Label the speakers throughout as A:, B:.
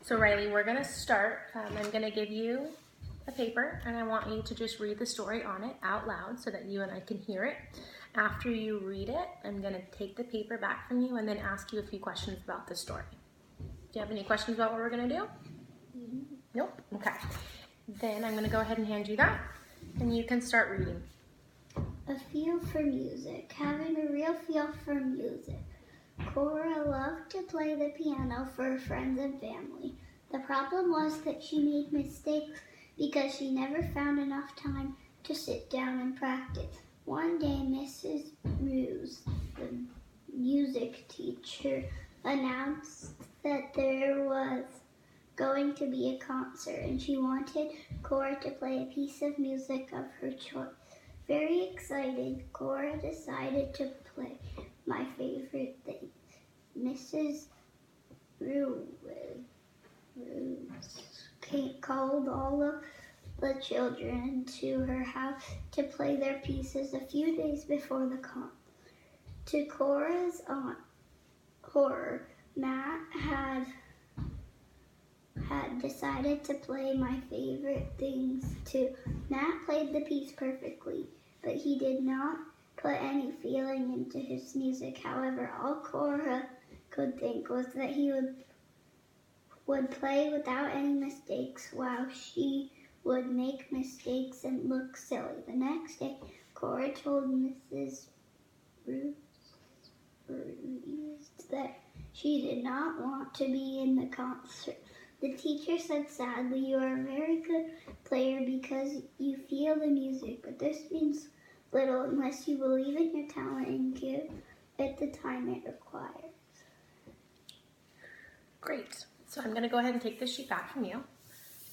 A: So Riley, we're gonna start. I'm gonna give you a paper and I want you to just read the story on it out loud so that you and I can hear it. After you read it, I'm gonna take the paper back from you and then ask you a few questions about the story. Do you have any questions about what we're gonna do? Nope, okay. Then I'm gonna go ahead and hand you that and you can start reading.
B: A feel for music, having a real feel for music. Cora loved to play the piano for her friends and family. The problem was that she made mistakes because she never found enough time to sit down and practice. One day, Mrs. Ruse, the music teacher, announced that there was going to be a concert and she wanted Cora to play a piece of music of her choice. Very excited, Cora decided to play My Favorite Thing. Mrs. Ruse called all of the children to her house to play their pieces a few days before the concert. To Cora's horror, Matt had decided to play My Favorite Things too. Matt played the piece perfectly, but he did not put any feeling into his music. However, all Cora could think was that he would play without any mistakes while she would make mistakes and look silly. The next day, Cora told Mrs. Ruse that she did not want to be in the concert. The teacher said sadly, "You are a very good player because you feel the music, but this means little unless you believe in your talent and give it the time it requires."
A: Great. So I'm gonna go ahead and take this sheet back from you.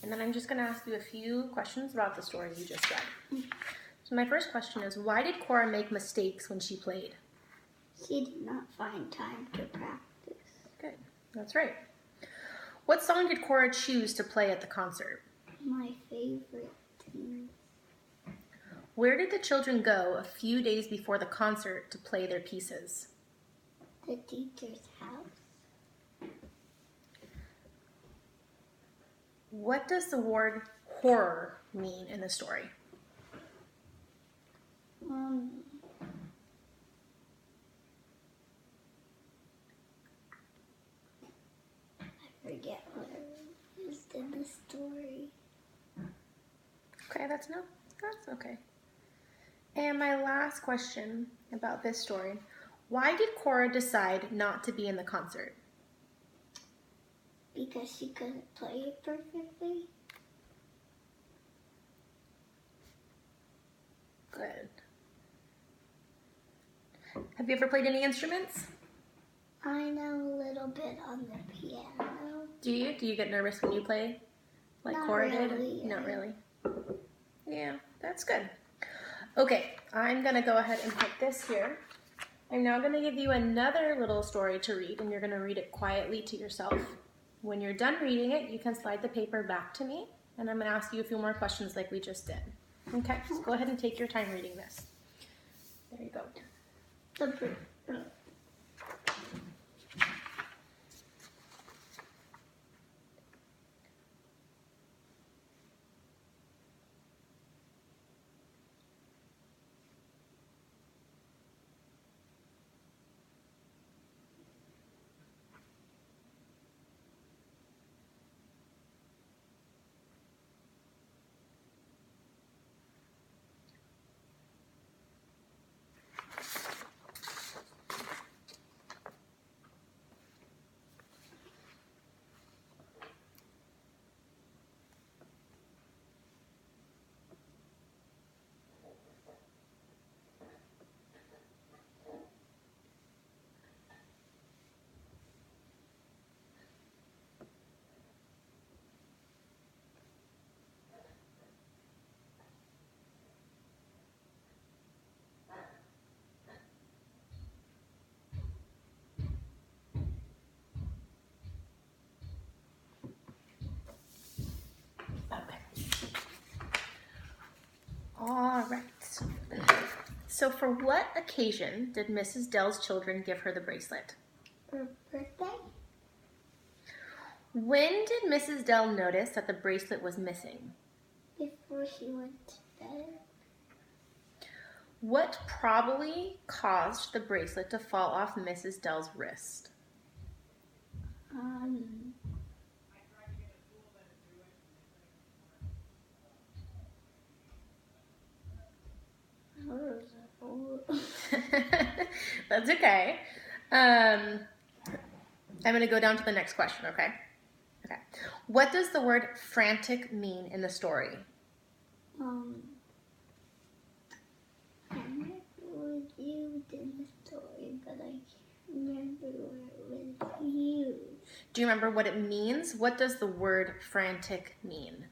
A: And then I'm just gonna ask you a few questions about the story you just read. So my first question is, why did Cora make mistakes when she played?
B: She did not find time to practice.
A: Good, that's right. What song did Cora choose to play at the concert?
B: My Favorite Thing.
A: Where did the children go a few days before the concert to play their pieces?
B: The teacher's house.
A: What does the word horror mean in the story?
B: I forget what it used in the story.
A: Okay, that's okay. And my last question about this story, why did Cora decide not to be in the concert?
B: Because she couldn't play it perfectly.
A: Good. Have you ever played any instruments?
B: I know a little bit on the piano.
A: Do you? Do you get nervous when you play like
B: Not
A: Cora
B: really,
A: did? Not really. Yeah, that's good. Okay, I'm gonna go ahead and put this here. I'm now gonna give you another little story to read and you're gonna read it quietly to yourself. When you're done reading it, you can slide the paper back to me and I'm gonna ask you a few more questions like we just did. Okay, so go ahead and take your time reading this. There you go. All right. So for what occasion did Mrs. Dell's children give her the bracelet?
B: Her birthday?
A: When did Mrs. Dell notice that the bracelet was missing?
B: Before she went to bed.
A: What probably caused the bracelet to fall off Mrs. Dell's wrist? That's okay. I'm going to go down to the next question, okay? Okay. What does the word frantic mean in the story?
B: I'm not with you in the story, but I remember where it was used.
A: Do you remember what it means? What does the word frantic mean?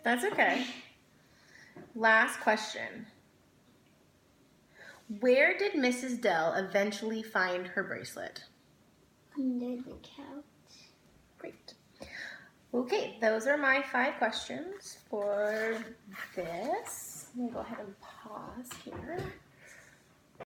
A: That's okay. Last question. Where did Mrs. Dell eventually find her bracelet?
B: Under the couch.
A: Great. Okay, those are my 5 questions for this. Let me go ahead and pause here.